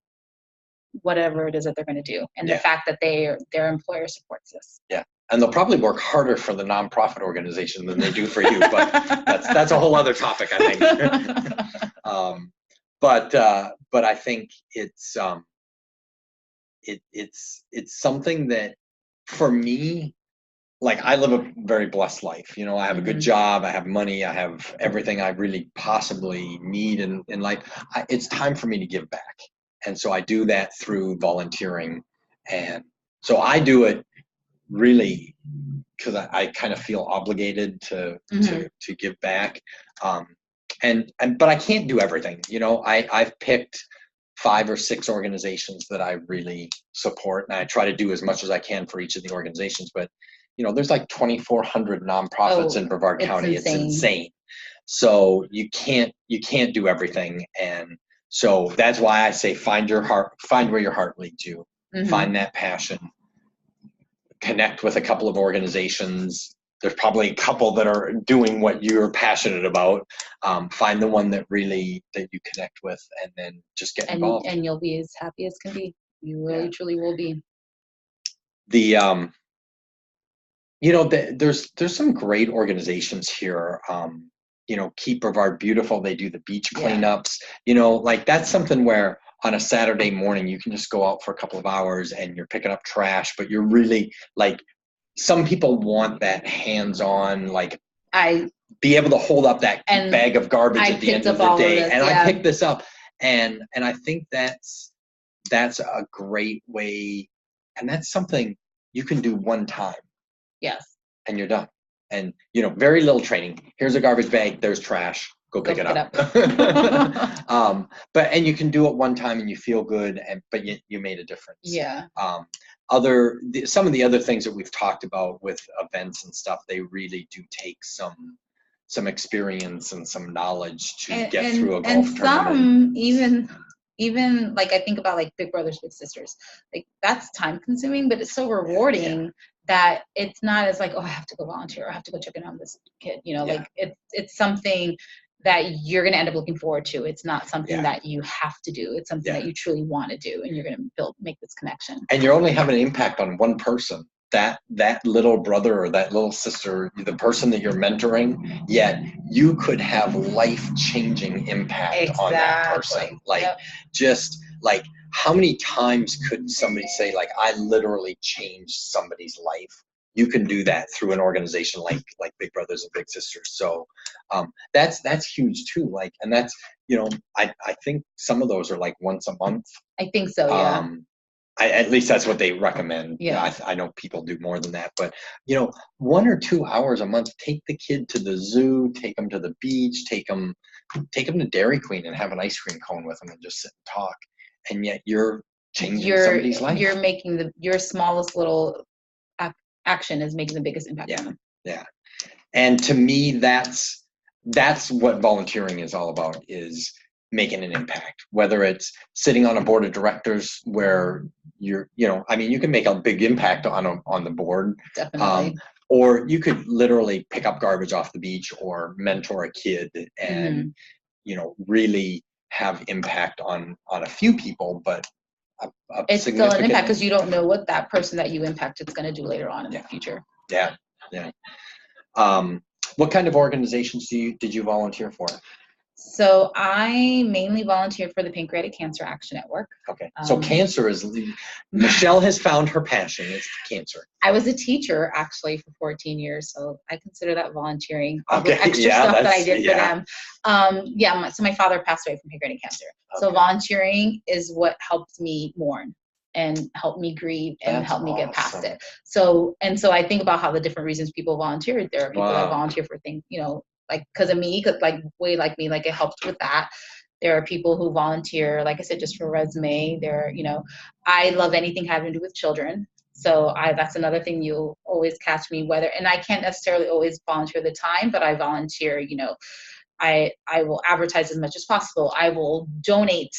whatever it is that they're going to do, and the fact that their employer supports this. Yeah. And they'll probably work harder for the nonprofit organization than they do for you, but that's a whole other topic, I think. But I think it's something that, for me, like, I live a very blessed life. I have a good job, I have money, I have everything I really possibly need in life. It's time for me to give back, and so I do that through volunteering, and so I do it really because I kind of feel obligated to give back. But I can't do everything. I've picked 5 or 6 organizations that I really support, and I try to do as much as I can for each of the organizations. But there's like 2,400 nonprofits in Brevard County. It's insane. So you can't do everything, and so that's why I say find where your heart leads you, find that passion. Connect with a couple of organizations. There's probably a couple that are doing what you're passionate about. Find the one that you connect with, and then just get involved. And you'll be as happy as can be. You really, truly will be. There's some great organizations here. Keep Brevard Beautiful. They do the beach cleanups. Like that's something where on a Saturday morning, you can just go out for a couple of hours and you're picking up trash, but you're really like, some people want that hands-on, like be able to hold up that bag of garbage at the end of the day. I picked this up, and I think that's a great way, and that's something you can do one time. Yes. And you're done. And very little training. Here's a garbage bag, there's trash. Go pick it up. But you can do it one time and you feel good, but you made a difference. Yeah. Some of the other things that we've talked about with events and stuff, they really do take some experience and some knowledge to get through a golf tournament. Some even like I think about like Big Brothers Big Sisters, like that's time consuming, but it's so rewarding that it's not as like, oh, I have to go volunteer, I have to go check in on this kid, like it's something that you're going to end up looking forward to. It's not something that you have to do. It's something that you truly want to do, and you're going to make this connection. And you're only having an impact on one person, that little brother or that little sister, the person that you're mentoring, yet you could have life-changing impact on that person. Like, just like, how many times could somebody say, like, I literally changed somebody's life? You can do that through an organization like Big Brothers and Big Sisters. So that's huge too. Like, and that's, I think some of those are like once a month. I think so, yeah. at least that's what they recommend. Yeah. I know people do more than that, but 1 or 2 hours a month, take the kid to the zoo, take them to the beach, take them to Dairy Queen and have an ice cream cone with them and just sit and talk. And yet you're changing somebody's life. You're making your smallest little action is making the biggest impact on them. Yeah. And to me, that's what volunteering is all about, is making an impact, whether it's sitting on a board of directors where you can make a big impact on the board. Definitely. Or you could literally pick up garbage off the beach or mentor a kid and, really have impact on a few people, but it's still an impact because you don't know what that person that you impact is going to do later on in the future. Yeah. What kind of organizations did you volunteer for? So I mainly volunteer for the Pancreatic Cancer Action Network. Okay. So cancer is, Michelle has found her passion. It's cancer. I was a teacher actually for 14 years, so I consider that volunteering. Okay. Extra stuff that I did for them. So my father passed away from pancreatic cancer. Okay. So volunteering is what helped me mourn and help me grieve and help me get past it. So I think about how the different reasons people volunteer. There are people that volunteer for things, like because of me, like way like me, like it helped with that. There are people who volunteer, like I said, just for resume. I love anything having to do with children. So that's another thing you'll always catch me, and I can't necessarily always volunteer the time, but I volunteer, I will advertise as much as possible. I will donate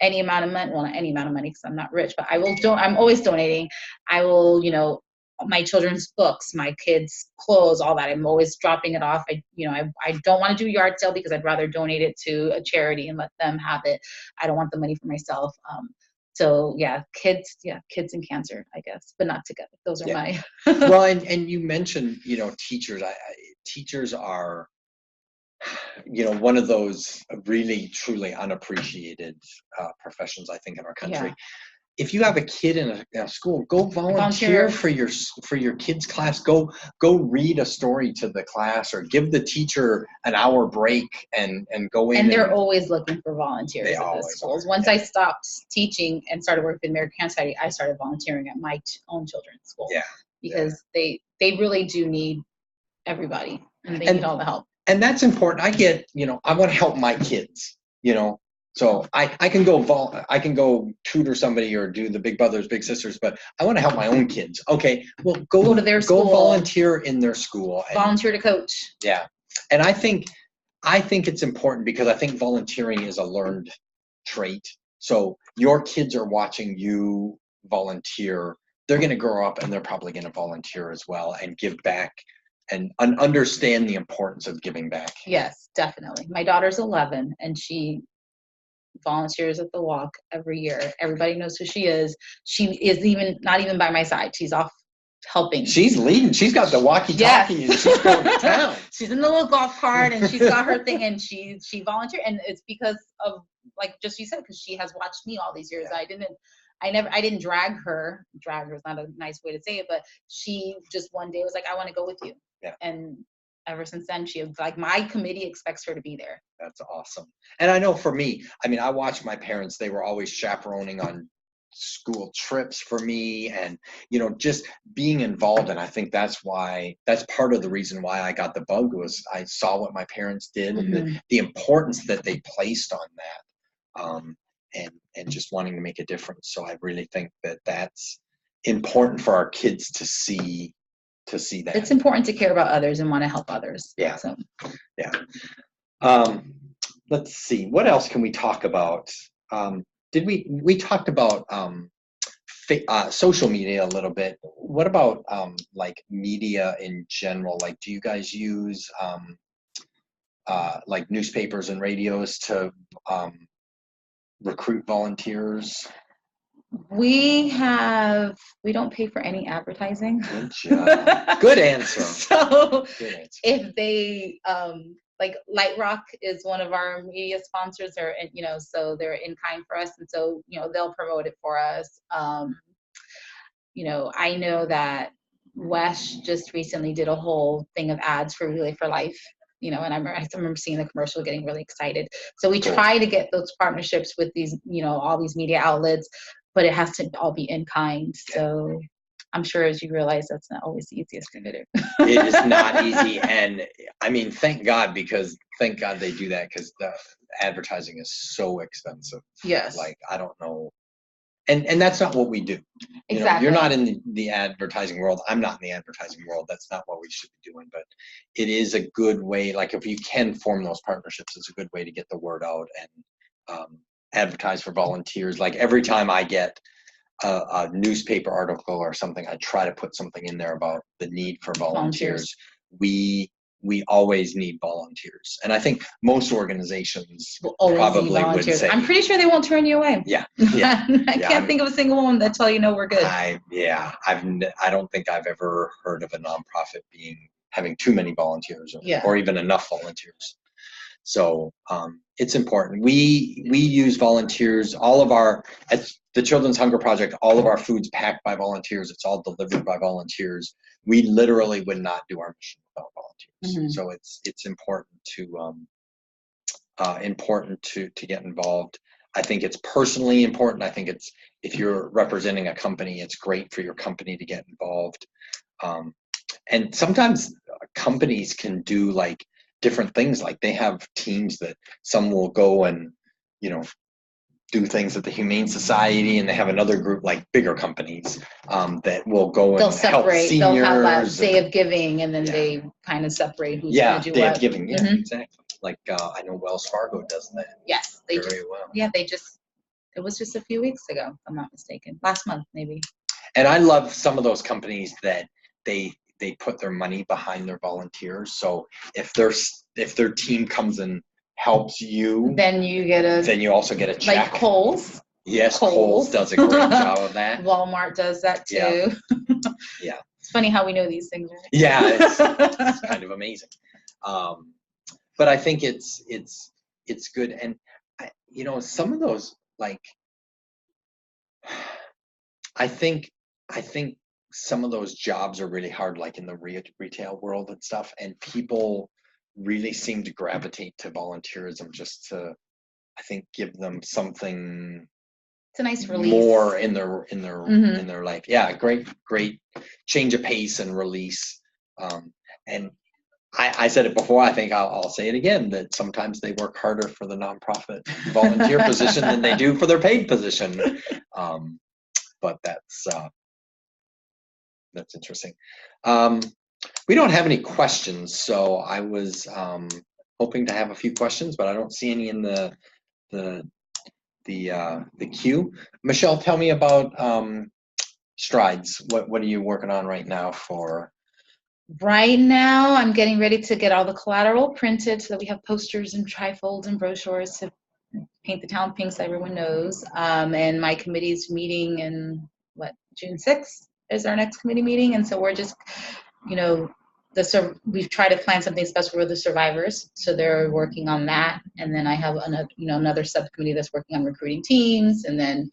any amount of money, well, not any amount of money because I'm not rich, but I'm always donating. I will, my children's books, my kids' clothes, all that. I'm always dropping it off. I don't want to do yard sale because I'd rather donate it to a charity and let them have it. I don't want the money for myself. So kids and cancer, I guess, but not together. Those are my. Well, and you mentioned, teachers. Teachers are, one of those really truly unappreciated professions, I think, in our country. Yeah. If you have a kid in a school, go volunteer for your kid's class. Go read a story to the class, or give the teacher an hour break and go in. And they're always looking for volunteers at the schools. Once I stopped teaching and started working with American Cancer Society, I started volunteering at my own children's school. Yeah. Because they really do need everybody, and they need all the help. And that's important. I get, I want to help my kids, so I can go tutor somebody or do the big brothers, big sisters, but I want to help my own kids. Okay, well, go to their school, go volunteer in their school, volunteer to coach. Yeah, and I think it's important because I think volunteering is a learned trait. So your kids are watching you volunteer. They're going to grow up and they're probably going to volunteer as well and give back and understand the importance of giving back. Yes, definitely. My daughter's 11 and she volunteers at the walk every year. Everybody knows who she is. She is not even by my side. She's off helping. She's leading. She's got the walkie-talkie and she's going to town. She's in the little golf cart and she's got her thing and she volunteered, and it's because of, like just you said, because she has watched me all these years. Yeah. I didn't drag her. Drag her is not a nice way to say it, but she just one day was like, I want to go with you. Yeah. And ever since then, she was like, my committee expects her to be there. That's awesome. And I know for me, I watched my parents. They were always chaperoning on school trips for me, and just being involved. And I think that's part of the reason why I got the bug, was I saw what my parents did. Mm-hmm. And the importance that they placed on that, and just wanting to make a difference. So I really think that that's important for our kids to see that. It's important to care about others and want to help others. Yeah. So. Yeah. Let's see. What else can we talk about? We talked about social media a little bit. What about like media in general? Like, do you guys use like newspapers and radios to recruit volunteers? We don't pay for any advertising. Good job. Good answer. So if they like Light Rock is one of our media sponsors, or so they're in kind for us, and so they'll promote it for us. I know that Wes just recently did a whole thing of ads for Relay for Life. And I remember seeing the commercial, getting really excited. So we try to get those partnerships with these, all these media outlets. but it has to all be in kind. So I'm sure, as you realize, that's not always the easiest thing to do. It is not easy, and I mean, thank God they do that, because the advertising is so expensive. Yes. Like, I don't know. And that's not what we do. You know, you're not in the advertising world. I'm not in the advertising world. That's not what we should be doing. But it is a good way, like if you can form those partnerships, it's a good way to get the word out and advertise for volunteers. Like every time I get a newspaper article or something, I try to put something in there about the need for volunteers. We always need volunteers, and I think most organizations probably would say. I'm pretty sure they won't turn you away. Yeah. I can't think of a single one that tell you no, we're good. I don't think I've ever heard of a nonprofit having too many volunteers or even enough volunteers. So it's important. We use volunteers. At the Children's Hunger Project, all of our food's packed by volunteers. It's all delivered by volunteers. We literally would not do our mission without volunteers. So it's important to get involved. I think it's personally important. I think if you're representing a company, it's great for your company to get involved. And sometimes companies can do like different things. Like they have teams that some will go and, do things at the Humane Society, and they have another group, like bigger companies, that will go and help seniors. They'll have that day of giving, and then they kind of separate who's going to do what. Day of giving. Yeah, exactly. Like I know Wells Fargo does that. Yes, they very well. Yeah, it was just a few weeks ago, if I'm not mistaken. Last month, maybe. And I love some of those companies that they put their money behind their volunteers. So if their team comes and helps you, then you also get a check. Like Kohl's. Yes, Kohl's does a great job of that. Walmart does that too. Yeah. It's funny how we know these things, right? Yeah, it's kind of amazing. But I think it's good, and some of those, like, I think some of those jobs are really hard, like in the retail world and stuff, and people really seem to gravitate to volunteerism just to, I think, give them something. It's a nice release. More in their life. Yeah, great change of pace and release. And I said it before, I think I'll say it again, that sometimes they work harder for the nonprofit volunteer position than they do for their paid position. But that's interesting. We don't have any questions, so I was hoping to have a few questions, but I don't see any in the queue. Michelle, tell me about Strides. What are you working on right now for? Right now, I'm getting ready to get all the collateral printed so that we have posters and trifolds and brochures to paint the town pink so everyone knows. And my committee's meeting in June 6th is our next committee meeting, and so we're just, we've tried to plan something special for the survivors, so they're working on that. And then I have another subcommittee that's working on recruiting teams, and then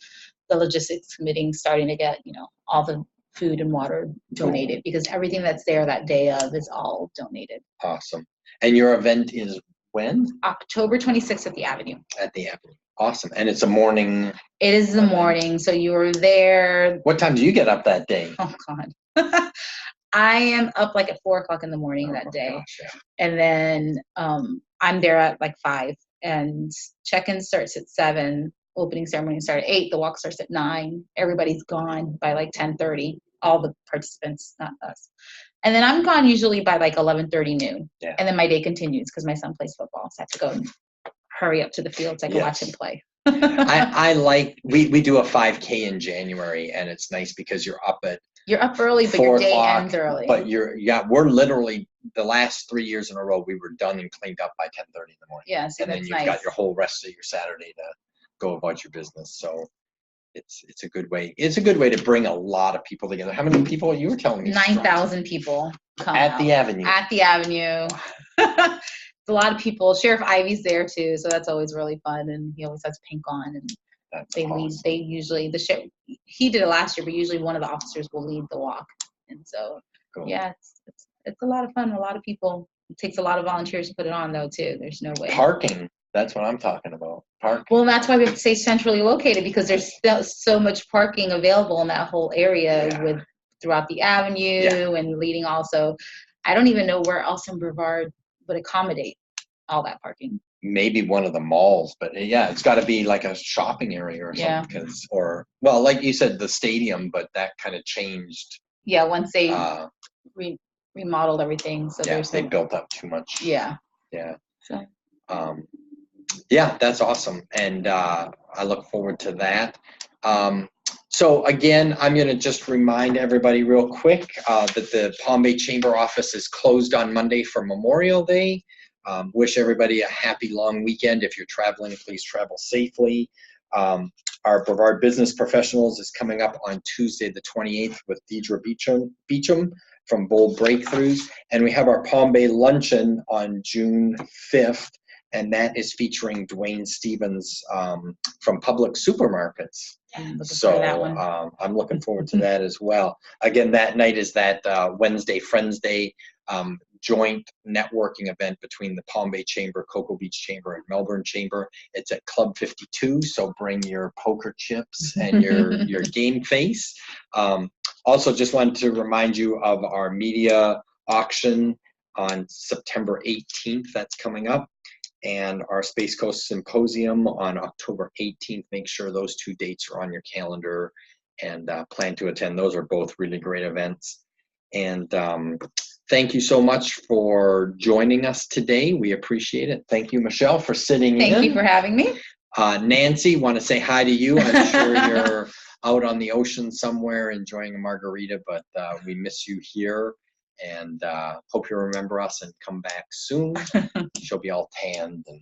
the logistics committee starting to get all the food and water donated, because everything that's there that day of is all donated. Awesome. And your event is when? October 26th at the Avenue. At the Avenue. Awesome. And it's a morning? It is the morning, so you are there. What time do you get up that day? Oh, God. I am up like at 4:00 in the morning that day. Gosh, yeah. And then I'm there at like 5, and check-in starts at 7. Opening ceremony starts at 8. The walk starts at 9. Everybody's gone by like 10:30. All the participants, not us. And then I'm gone usually by like 11:30 noon. Yeah. And then my day continues because my son plays football, so I have to go and hurry up to the field so I can watch him play. We do a 5K in January, and it's nice because you're up early, but your day ends early. But we're literally, the last 3 years in a row, we were done and cleaned up by 10:30 in the morning. Yeah, so and then you've got your whole rest of your Saturday to go about your business. So it's a good way. It's a good way to bring a lot of people together. How many people you were telling me? 9,000 people come at the Avenue. At the Avenue. It's a lot of people. Sheriff Ivy's there too, so that's always really fun. And he always has pink on, and They usually he did it last year, but usually one of the officers will lead the walk. And so, cool. Yeah, it's a lot of fun. A lot of people. It takes a lot of volunteers to put it on, though, too. There's no way. Parking. That's what I'm talking about. park. Well, that's why we have to stay centrally located, because there's still so much parking available in that whole area with throughout the avenue and leading also. I don't even know where else in Brevard would accommodate all that parking. Maybe one of the malls, but yeah, it's got to be like a shopping area or something. Or well, like you said, the stadium, but that kind of changed. Yeah, once they remodeled everything, so they built up too much. Yeah. So. Yeah, that's awesome, and I look forward to that. So again, I'm going to just remind everybody real quick that the Palm Bay Chamber office is closed on Monday for Memorial Day. Wish everybody a happy long weekend. If you're traveling, please travel safely. Our Brevard Business Professionals is coming up on Tuesday the 28th with Deidre Beecham from Bold Breakthroughs, and we have our Palm Bay Luncheon on June 5th. And that is featuring Dwayne Stevens from Public Supermarkets. So I'm looking forward to that as well. Again, that night is that Wednesday Friends Day joint networking event between the Palm Bay Chamber, Cocoa Beach Chamber, and Melbourne Chamber. It's at Club 52, so bring your poker chips and your game face. Also, just wanted to remind you of our media auction on September 18th. That's coming up. And our Space Coast Symposium on October 18th. Make sure those 2 dates are on your calendar and plan to attend. Those are both really great events. And thank you so much for joining us today. We appreciate it. Thank you, Michelle, for sitting in. Thank you for having me. Nancy, want to say hi to you. I'm sure you're out on the ocean somewhere enjoying a margarita, but we miss you here. And hope you remember us and come back soon. She'll be all tanned and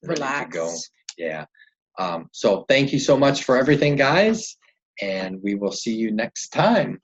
ready to go. Yeah. So thank you so much for everything, guys. And we will see you next time.